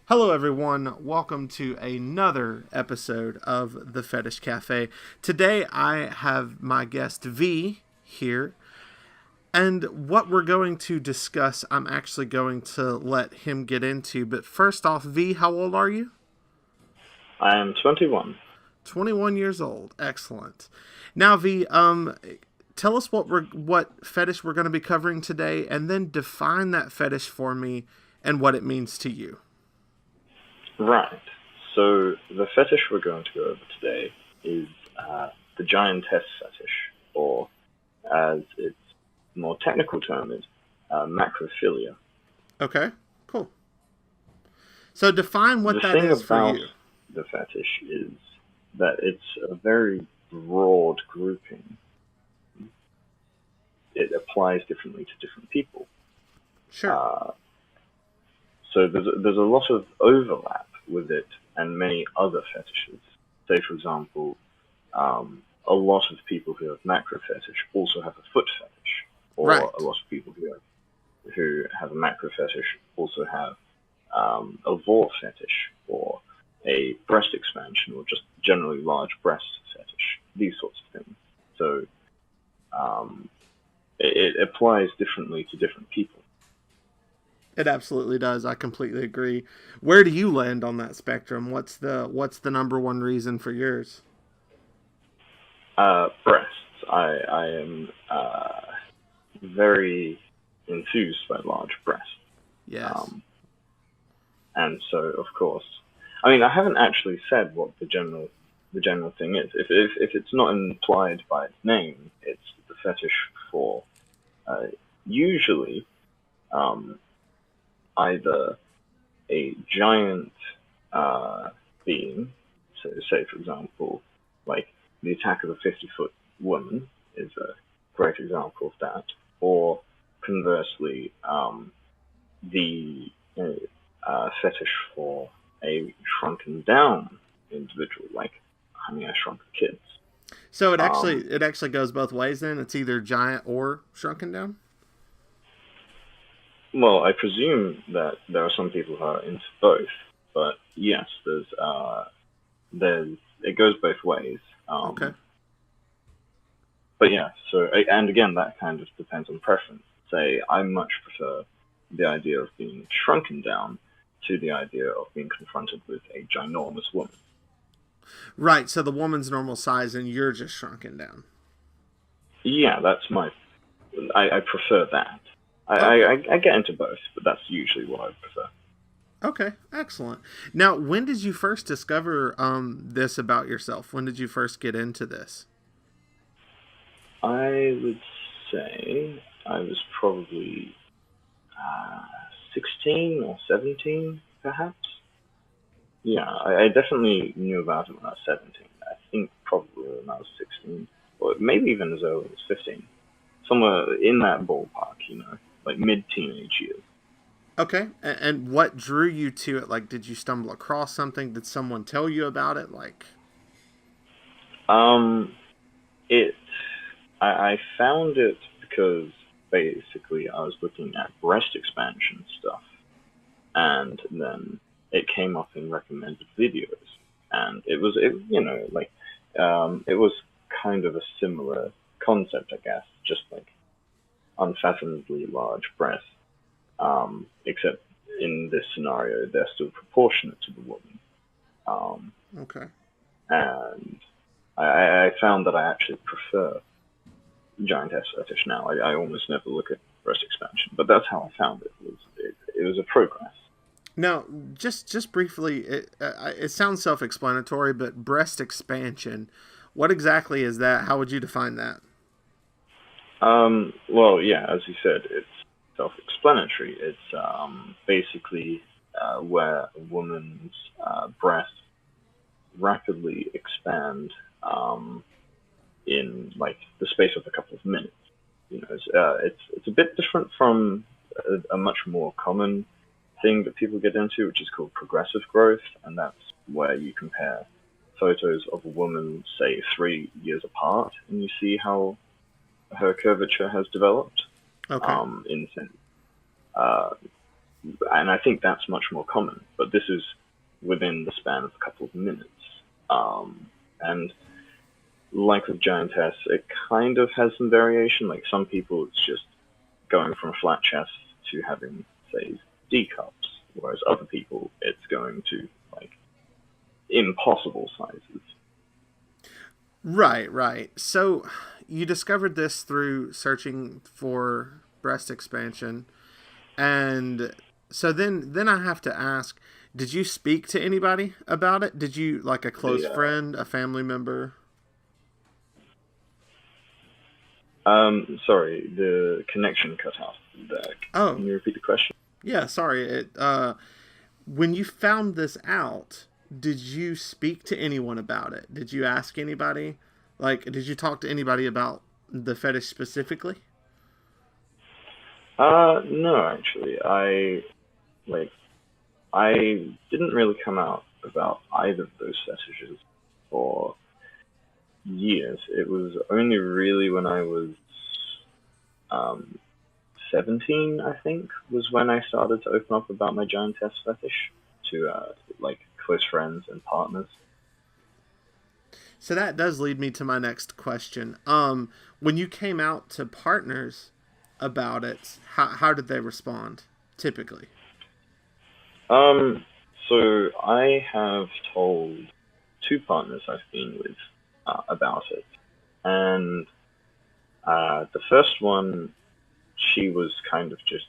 Hello, everyone. Welcome to another episode of the Fetish Cafe. Today, I have my guest V here, and what we're going to discuss, I'm actually going to let him get into. But first off, V, how old are you? I am 21. 21 years old. Excellent. Now, V, tell us what fetish we're going to be covering today, and then define that fetish for me and what it means to you. Right. So the fetish we're going to go over today is the Giantess Fetish, or as its more technical term is, macrophilia. Okay, cool. So define what The that thing is for about you. the fetish is that it's a very broad grouping. It applies differently to different people. Sure. Uh, so there's a lot of overlap with it and many other fetishes. Say, for example, a lot of people who have macro fetish also have a foot fetish, or a Right. lot of people who have a macro fetish also have a vor fetish, or a breast expansion, or just generally large breast fetish. These sorts of things. So um, it applies differently to different people. It absolutely does. I completely agree. Where do you land on that spectrum? What's the number one reason for yours? Breasts. I am very enthused by large breasts. Yes. Um, and so, of course, I mean, I haven't actually said what the general thing is. If it's not implied by its name, it's the fetish for uh, usually um, either a giant uh, being. So, say for example, like the attack of a 50-foot woman is a great example of that, or conversely, the fetish for a shrunken down individual, like Honey, I Shrunk the Kids. So it actually Um, it actually goes both ways. Then it's either giant or shrunken down. well, I presume that there are some people who are into both, but yes, there's it goes both ways. Okay. But yeah, so and again, that kind of depends on preference. Say, I much prefer the idea of being shrunken down to the idea of being confronted with a ginormous woman. Right. So the woman's normal size and you're just shrunken down. Yeah, that's my. I prefer that. I, Okay. I I get into both, but that's usually what I prefer. Okay. Excellent. Now, when did you first discover this about yourself? When did you first get into this? I would say I was probably 16 or 17, perhaps. Yeah, I definitely knew about it when I was 17. I think probably when I was 16, or maybe even as early as 15. Somewhere in that ballpark, like mid-teenage years. Okay. And what drew you to it? Like, did you stumble across something? Did someone tell you about it? Like, Um, it, I found it because basically I was looking at breast expansion stuff, and then it came up in recommended videos, and it was kind of a similar concept, I guess, just like unfathomably large breasts, except in this scenario they're still proportionate to the woman, um, okay. and I found that I actually prefer Giantess Fetish now. I almost never look at breast expansion, but that's how I found it. It was a progress. Now, just briefly, it sounds self-explanatory, but breast expansion, what exactly is that? How would you define that? Well, yeah, as you said, it's self-explanatory. It's basically where a woman's breasts rapidly expand in like the space of a couple of minutes. It's a bit different from a much more common thing that people get into, which is called progressive growth, and that's where you compare photos of a woman, say 3 years apart, and you see how her curvature has developed. Okay. In sense, uh, and I think that's much more common. But this is within the span of a couple of minutes. And like with Giantess, it kind of has some variation. Like some people, it's just going from flat chest to having, say, D cups, whereas other people, it's going to like impossible sizes. Right, right. So you discovered this through searching for breast expansion, and so then I have to ask, did you speak to anybody about it? Did you, like, a close The friend, a family member? Sorry, the connection cut off. Oh, Can you repeat the question? yeah, sorry. When you found this out, did you speak to anyone about it? Did you ask anybody? Like, did you talk to anybody about the fetish specifically? No, actually, like I didn't really come out about either of those fetishes for years. It was only really when I was um, 17, I think, was when I started to open up about my giantess fetish to like close friends and partners. So that does lead me to my next question. When you came out to partners about it, how did they respond typically? Um, so I have told two partners I've been with about it, and the first one, she was kind of just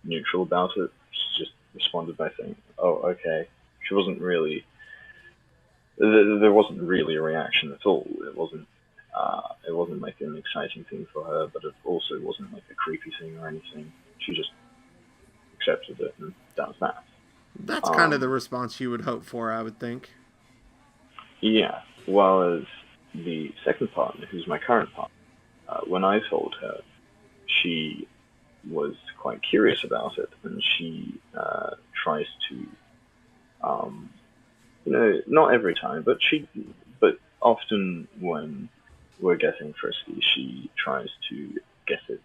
neutral about it. She just responded by saying, "Oh, okay." She wasn't really. There wasn't really a reaction at all. It wasn't. It wasn't like an exciting thing for her, but it also wasn't like a creepy thing or anything. She just accepted it, and that was that. That's kind of the Um, response you would hope for, I would think. yeah. While as the second partner, who's my current partner, when I told her, she was quite curious about it, and she tries to, um, not every time, but often when we're getting frisky, she tries to get it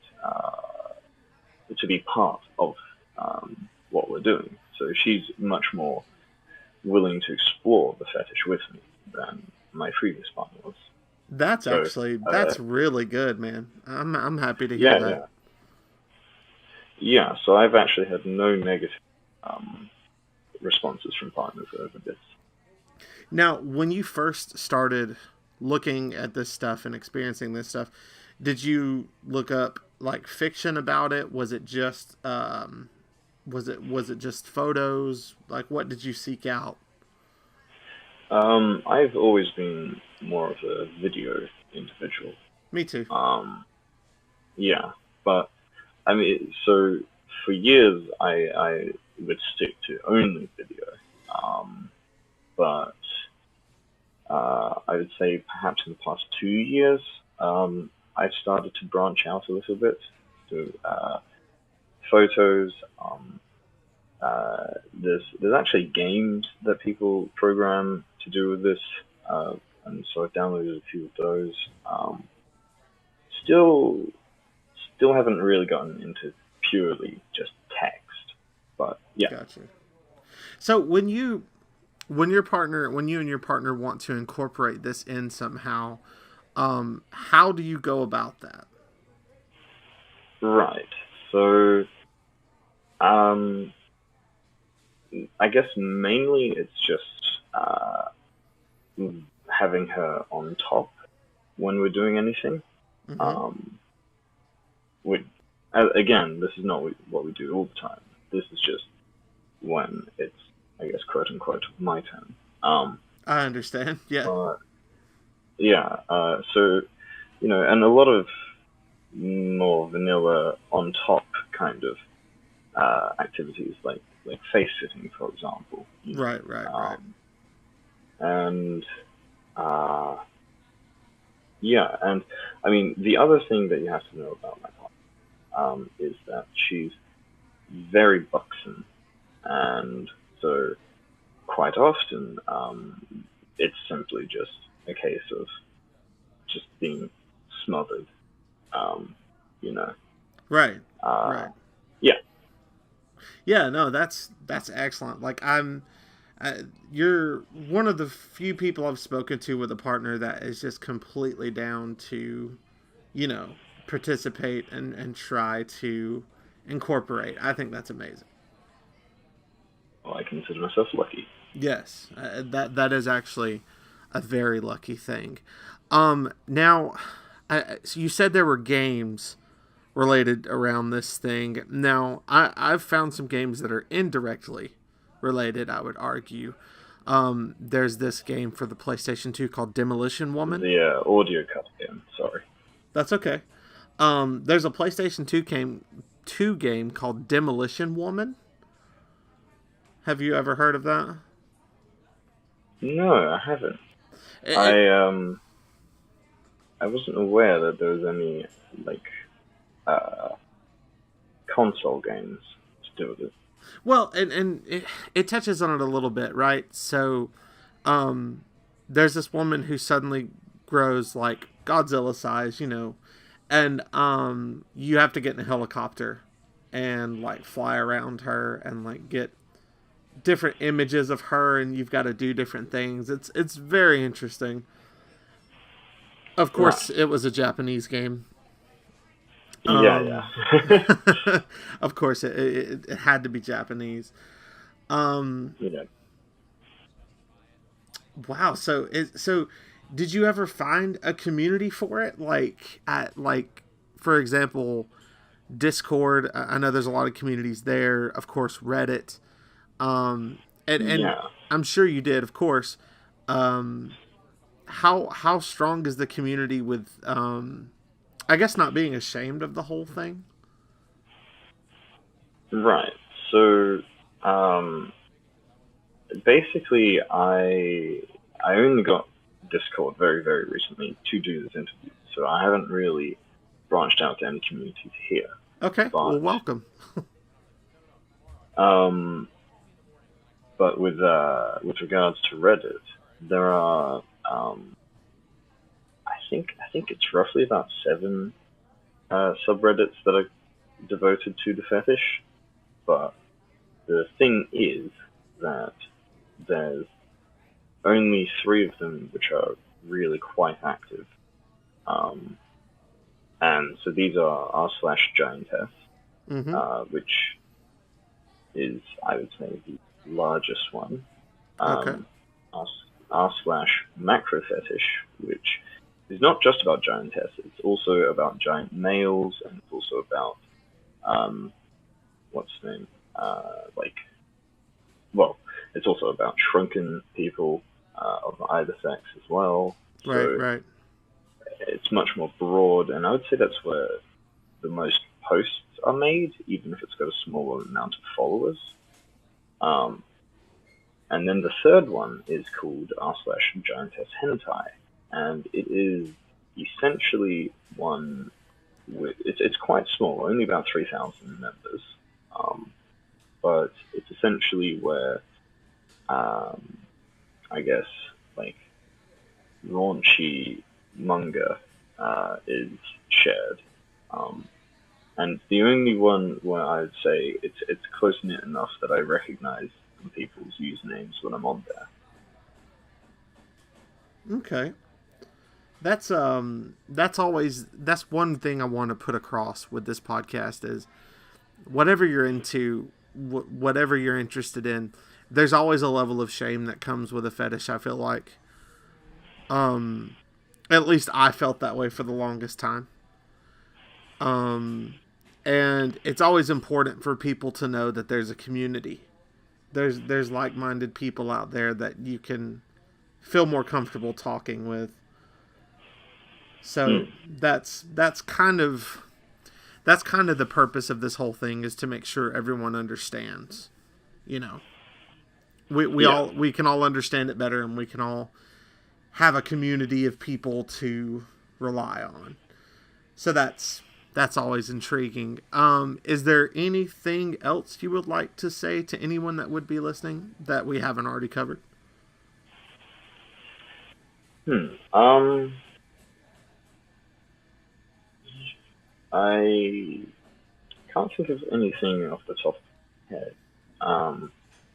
to be part of what we're doing. So she's much more willing to explore the fetish with me than my previous partner was. So, That's really good, man. I'm happy to hear yeah, that. yeah, yeah. So I've actually had no negative um, responses from partners over this. Now, when you first started looking at this stuff and experiencing this stuff, did you look up like fiction about it? Was it just photos? Like, what did you seek out? I've always been more of a video individual. Me too. Um, yeah, but I mean, so for years I would stick to only video. Um, but I would say perhaps in the past 2 years, I've started to branch out a little bit to photos. There's actually games that people program to do with this, and so I've downloaded a few of those. Still, still haven't really gotten into purely just text, but yeah. Gotcha. So when you and your partner want to incorporate this in somehow, how do you go about that? Right. So, um, I guess mainly it's just having her on top when we're doing anything. Mm-hmm. Um, we, Again, this is not what we do all the time. This is just when it's, I guess, quote unquote, my turn. I understand. Yeah. But yeah, so and a lot of more vanilla on top kind of activities like face sitting, for example. Right. Right. Right. And uh, yeah, and I mean the other thing that you have to know about my partner is that she's very buxom, and so quite often it's simply just a case of just being smothered. Um, you know, Right. uh, Right. yeah. Yeah, no, that's excellent. Like you're one of the few people I've spoken to with a partner that is just completely down to, you know, participate and try to incorporate. I think that's amazing. Well, I consider myself lucky. Yes, that is actually a very lucky thing. Now, so you said there were games related around this thing. Now, I've found some games that are indirectly related, I would argue. There's this game for the PlayStation 2 called Demolition Woman. The audio cut again. Sorry. That's okay. There's a PlayStation 2 game called Demolition Woman. Have you ever heard of that? No, I haven't. It, I wasn't aware that there was any like uh, console games to do with it. well, and it touches on it a little bit, right? So, there's this woman who suddenly grows like Godzilla size, you know, and you have to get in a helicopter and like fly around her and like get different images of her, and you've got to do different things. It's very interesting. Of course, Right. it was a Japanese game. Yeah, yeah. Of course, it had to be Japanese. Um, You know, wow. So did you ever find a community for it? Like at like, for example, Discord. I know there's a lot of communities there. Of course, Reddit. And yeah. I'm sure you did. Of course. Um, how strong is the community with I guess not being ashamed of the whole thing? Right. So, um, basically, I only got Discord very, very recently to do this interview, so I haven't really branched out to any communities here. Okay, well, But welcome. um, but with regards to Reddit, there are I think it's roughly about seven subreddits that are devoted to the fetish. But the thing is that there's only three of them which are really quite active. Um, and so these are r slash giantess, Mm-hmm. which is, I would say, the largest one. Okay. Um, r slash macro fetish, which is not just about giantess, it's also about giant males, and it's also about, um, what's the name? Like, well, it's also about shrunken people of either sex as well. Right. So Right. it's much more broad, and I would say that's where the most posts are made, even if it's got a smaller amount of followers. Um, and then the third one is called r slash giantess hentai, and it is essentially one with it's quite small, only about 3,000 members, um, but it's essentially where um, I guess like raunchy manga is shared. Um, and the only one where I'd say it's close knit enough that I recognize some people's usernames when I'm on there. Okay. That's one thing I want to put across with this podcast is whatever you're into, whatever you're interested in, there's always a level of shame that comes with a fetish. I feel like, um, at least I felt that way for the longest time. Um, and it's always important for people to know that there's a community. There's like-minded people out there that you can feel more comfortable talking with. So Mm, that's kind of the purpose of this whole thing is to make sure everyone understands. You know, yeah, we can all understand it better, and we can all have a community of people to rely on. So that's always intriguing. Is there anything else you would like to say to anyone that would be listening that we haven't already covered? hmm. I can't think of anything off the top head. Um,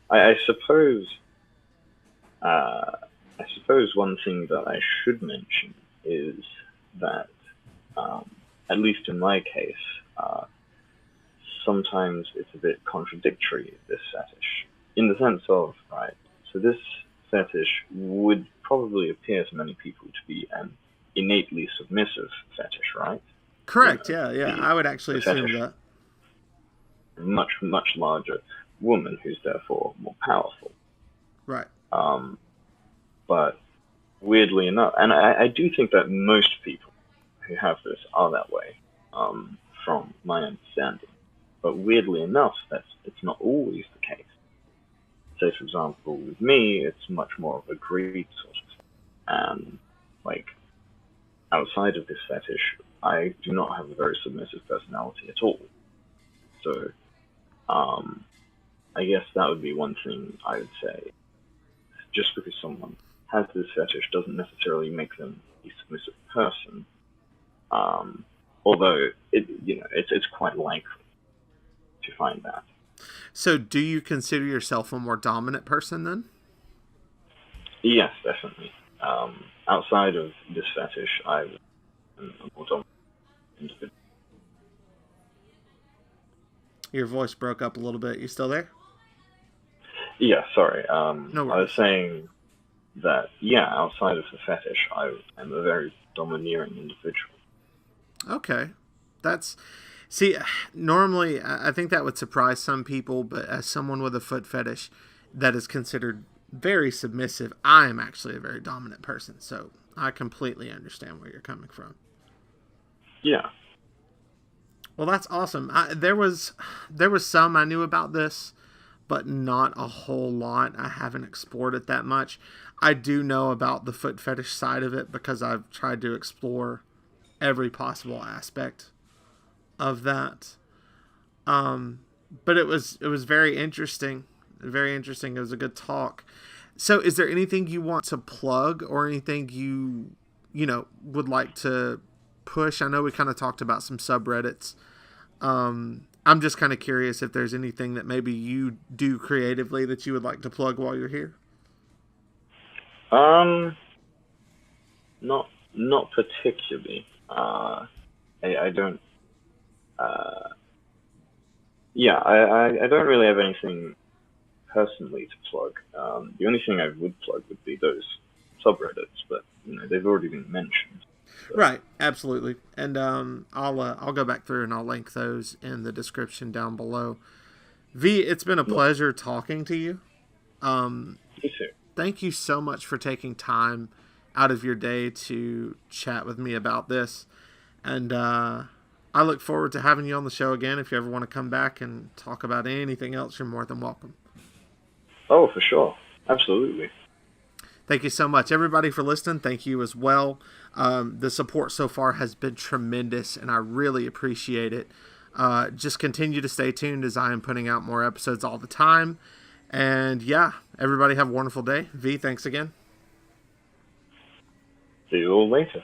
I suppose. I suppose one thing that I should mention is that, um, at least in my case, uh, sometimes it's a bit contradictory, this fetish, in the sense of, right, so this fetish would probably appear to many people to be an innately submissive fetish, right? You Correct. know, Yeah, yeah. the, I would actually the assume fetish that. of a much, much larger woman who's therefore more powerful. Right. Um, but weirdly enough, and I do think that most people who have this are that way, from my understanding. But weirdly enough, it's not always the case. Say, for example, with me, it's much more of a greed sort of thing. And, like, outside of this fetish, I do not have a very submissive personality at all. So, um, I guess that would be one thing I would say. Just because someone has this fetish doesn't necessarily make them a submissive person. Um, although it's quite likely to find that. So, do you consider yourself a more dominant person then? Yes, definitely. Outside of this fetish, I'm a more dominant individual. Your voice broke up a little bit. You still there? Yeah, sorry. No I was worries. saying that, yeah, outside of the fetish, I am a very domineering individual. Okay. That's see. Normally, I think that would surprise some people, but as someone with a foot fetish, that is considered very submissive. I am actually a very dominant person, so I completely understand where you're coming from. Yeah. Well, that's awesome. There was some I knew about this, but not a whole lot. I haven't explored it that much. I do know about the foot fetish side of it because I've tried to explore every possible aspect of that. Um, but it was very interesting. Very interesting. It was a good talk. So, is there anything you want to plug or anything you would like to push? I know we kind of talked about some subreddits. I'm just kind of curious if there's anything that maybe you do creatively that you would like to plug while you're here. Um, not particularly. I don't. Uh, yeah, I don't really have anything personally to plug. The only thing I would plug would be those subreddits, but they've already been mentioned. So Right, absolutely. And I'll go back through and I'll link those in the description down below. V, it's been a yeah, pleasure talking to you. Um, me too. Thank you so much for taking time out of your day to chat with me about this. And I look forward to having you on the show again. If you ever want to come back and talk about anything else, you're more than welcome. Oh, for sure, absolutely. Thank you so much, everybody, for listening. Thank you as well. The support so far has been tremendous, and I really appreciate it. Just continue to stay tuned as I am putting out more episodes all the time. And yeah, everybody have a wonderful day. V, thanks again. See you all later.